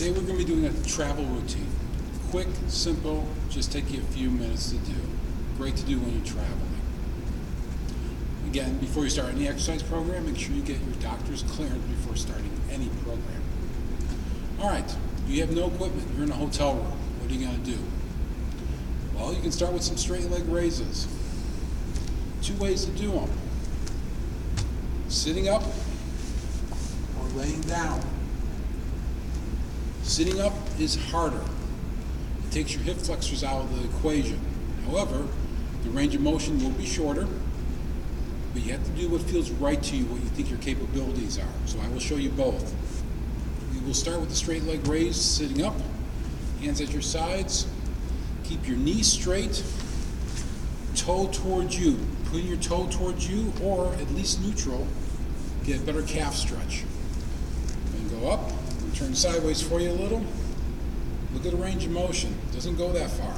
Today we're going to be doing a travel routine. Quick, simple, just take you a few minutes to do. Great to do when you're traveling. Again, before you start any exercise program, make sure you get your doctor's clearance before starting any program. Alright, you have no equipment, you're in a hotel room. What are you going to do? Well, you can start with some straight leg raises. Two ways to do them. Sitting up or laying down. Sitting up is harder. It takes your hip flexors out of the equation. However, the range of motion will be shorter, but you have to do what feels right to you, what you think your capabilities are. So I will show you both. We will start with the straight leg raise, sitting up, hands at your sides. Keep your knee straight, toe towards you. Putting your toe towards you, or at least neutral, get a better calf stretch. Then go up. Turn sideways for you a little. Look at the range of motion. It doesn't go that far,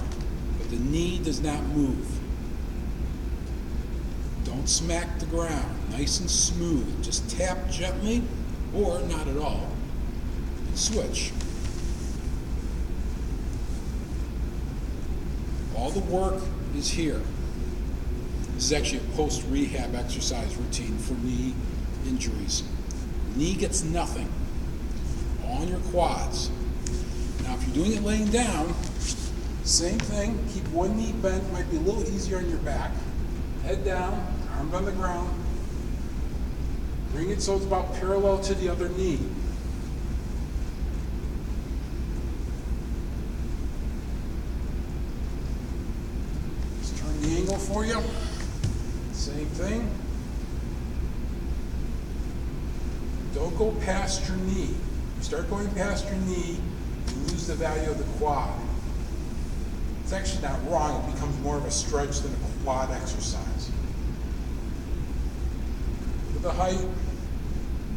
but the knee does not move. Don't smack the ground. Nice and smooth. Just tap gently, or not at all. And switch. All the work is here. This is actually a post-rehab exercise routine for knee injuries. Knee gets nothing. On your quads. Now if you're doing it laying down, same thing, keep one knee bent, might be a little easier on your back. Head down, arms on the ground. Bring it so it's about parallel to the other knee. Just turn the angle for you. Same thing. Don't go past your knee. Start going past your knee, you lose the value of the quad. It's actually not wrong, it becomes more of a stretch than a quad exercise. With the height,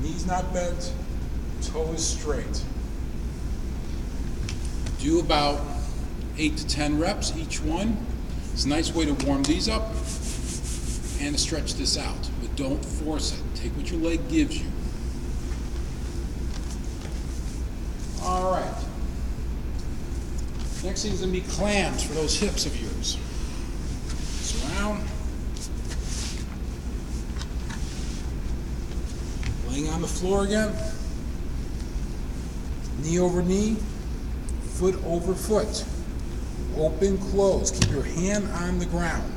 knee's not bent, toe is straight. Do about 8 to 10 reps each one. It's a nice way to warm these up and to stretch this out, but don't force it. Take what your leg gives you. All right. Next thing is going to be clams for those hips of yours. Surround. Laying on the floor again. Knee over knee. Foot over foot. Open, close. Keep your hand on the ground.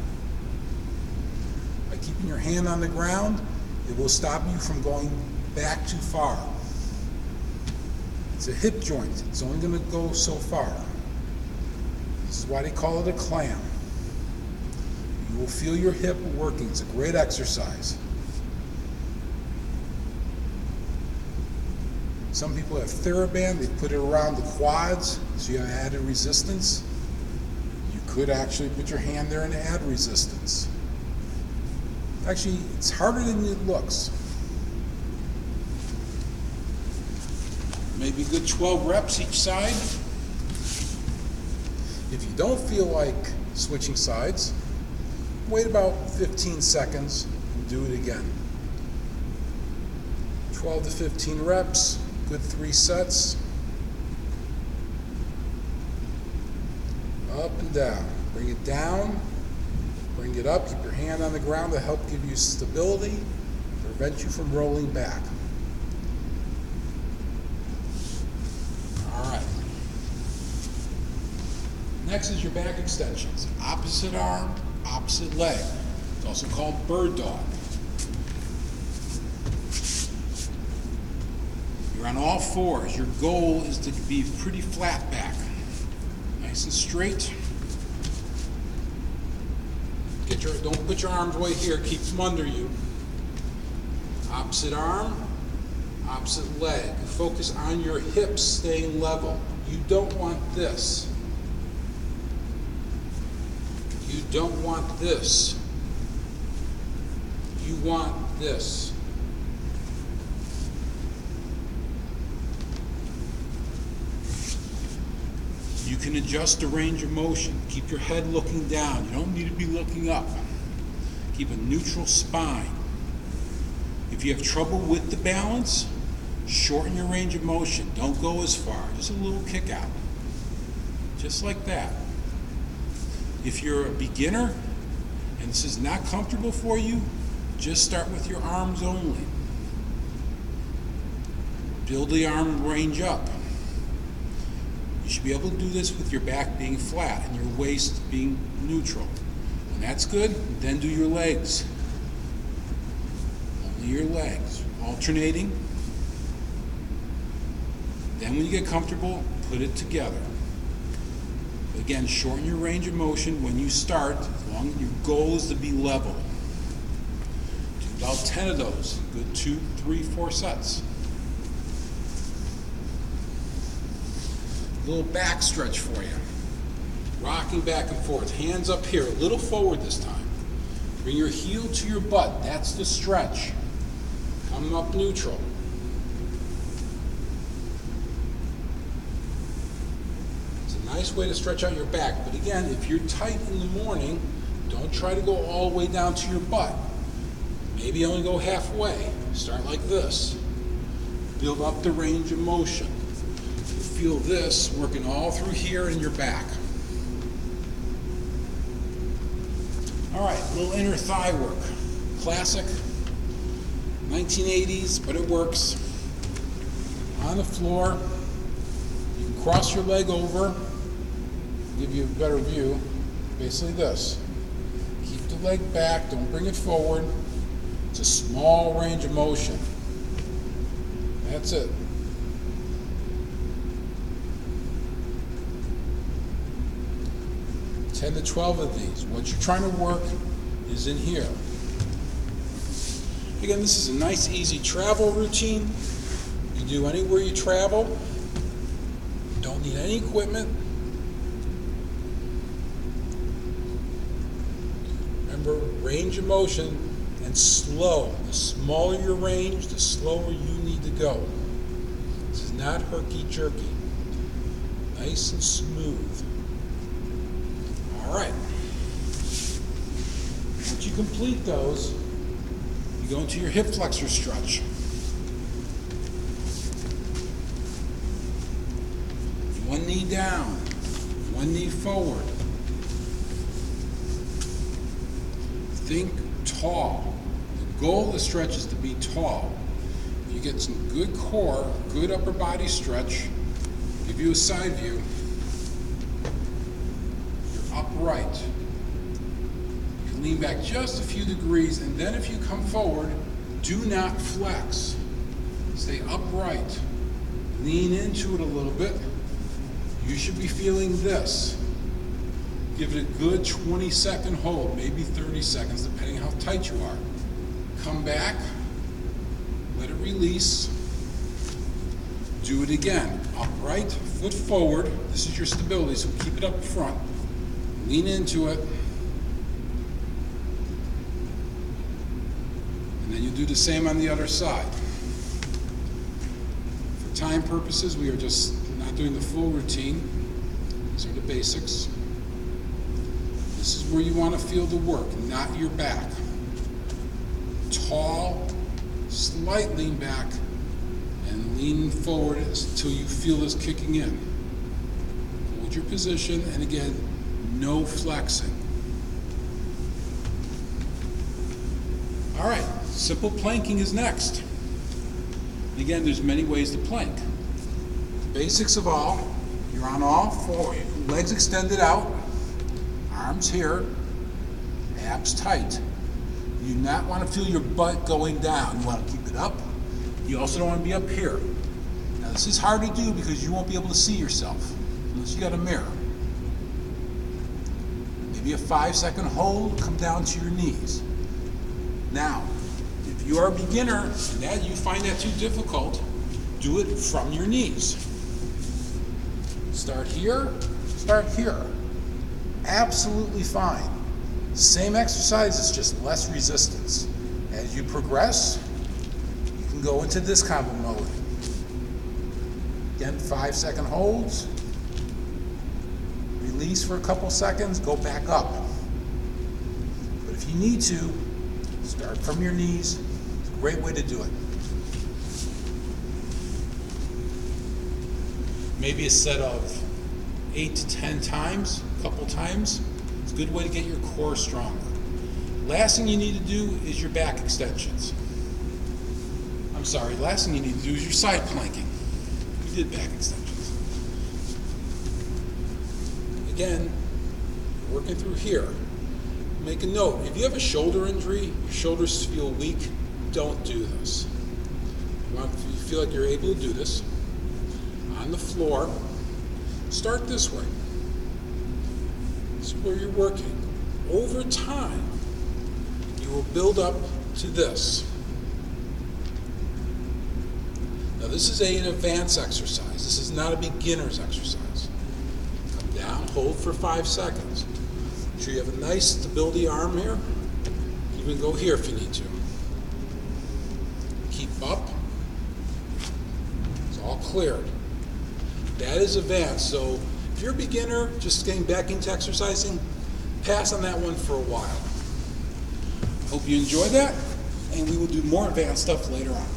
By keeping your hand on the ground, it will stop you from going back too far. It's a hip joint. It's only going to go so far. This is why they call it a clam. You will feel your hip working. It's a great exercise. Some people have TheraBand. They put it around the quads so you have added resistance. You could actually put your hand there and add resistance. Actually, it's harder than it looks. Maybe a good 12 reps each side. If you don't feel like switching sides, wait about 15 seconds and do it again. 12 to 15 reps, good 3 sets. Up and down. Bring it down, bring it up, keep your hand on the ground to help give you stability, prevent you from rolling back. Next is your back extensions. Opposite arm, opposite leg. It's also called bird dog. You're on all fours. Your goal is to be pretty flat back. Nice and straight. Don't put your arms way here. Keep them under you. Opposite arm, opposite leg. Focus on your hips staying level. You don't want this. You don't want this. You want this. You can adjust the range of motion. Keep your head looking down. You don't need to be looking up. Keep a neutral spine. If you have trouble with the balance, Shorten your range of motion. Don't go as far. Just a little kick out. Just like that. If you're a beginner and this is not comfortable for you, just start with your arms only. Build the arm range up. You should be able to do this with your back being flat and your waist being neutral. When that's good, then do your legs. Only your legs. Alternating. Then when you get comfortable, put it together. Again, shorten your range of motion when you start, as long as your goal is to be level. Do about 10 of those. Good 2, 3, 4 sets. A little back stretch for you. Rocking back and forth. Hands up here, a little forward this time. Bring your heel to your butt. That's the stretch. Come up neutral. Nice way to stretch out your back, but again, if you're tight in the morning, don't try to go all the way down to your butt. Maybe only go halfway. Start like this. Build up the range of motion. You feel this working all through here in your back. All right, a little inner thigh work. Classic, 1980s, but it works. On the floor, you can cross your leg over. Give you a better view. Basically this. Keep the leg back, don't bring it forward. It's a small range of motion. That's it. $10 to 12 of these. What you're trying to work is in here. Again, this is a nice, easy travel routine. You do anywhere you travel. Don't need any equipment. Remember, range of motion and slow. The smaller your range, the slower you need to go. This is not herky-jerky. Nice and smooth. All right. Once you complete those, you go into your hip flexor stretch. One knee down, one knee forward. Think tall. The goal of the stretch is to be tall. If you get some good core, good upper body stretch, give you a side view, you're upright. You can lean back just a few degrees, and then if you come forward, do not flex. Stay upright. Lean into it a little bit. You should be feeling this. Give it a good 20-second hold, maybe 30 seconds, depending how tight you are. Come back, let it release. Do it again. Upright, foot forward. This is your stability, so keep it up front. Lean into it. And then you do the same on the other side. For time purposes, we are just not doing the full routine. These are the basics. This is where you want to feel the work, not your back. Tall, slight lean back, and lean forward until you feel this kicking in. Hold your position, and again, no flexing. All right, simple planking is next. And again, there's many ways to plank. Basics of all, you're on all four, legs extended out, arms here, abs tight. You do not want to feel your butt going down. You want to keep it up. You also don't want to be up here. Now this is hard to do because you won't be able to see yourself unless you got a mirror. Maybe a 5-second hold, come down to your knees. Now, if you are a beginner and that you find that too difficult, do it from your knees. Start here, start here. Absolutely fine. Same exercise, it's just less resistance. As you progress, you can go into this combo mode. Again, 5-second holds. Release for a couple seconds, go back up. But if you need to, start from your knees. It's a great way to do it. maybe a set of 8 to 10 times, a couple times. It's a good way to get your core stronger. Last thing you need to do is your back extensions. Last thing you need to do is your side planking. You did back extensions. Again, working through here. Make a note, if you have a shoulder injury, your shoulders feel weak, don't do this. If you feel like you're able to do this, on the floor, start this way. This is where you're working. Over time, you will build up to this. Now this is an advanced exercise. This is not a beginner's exercise. Come down, hold for 5 seconds. Make sure you have a nice stability arm here. Even go here if you need to. Keep up. It's all cleared. That is advanced. So if you're a beginner, just getting back into exercising, pass on that one for a while. Hope you enjoy that, and we will do more advanced stuff later on.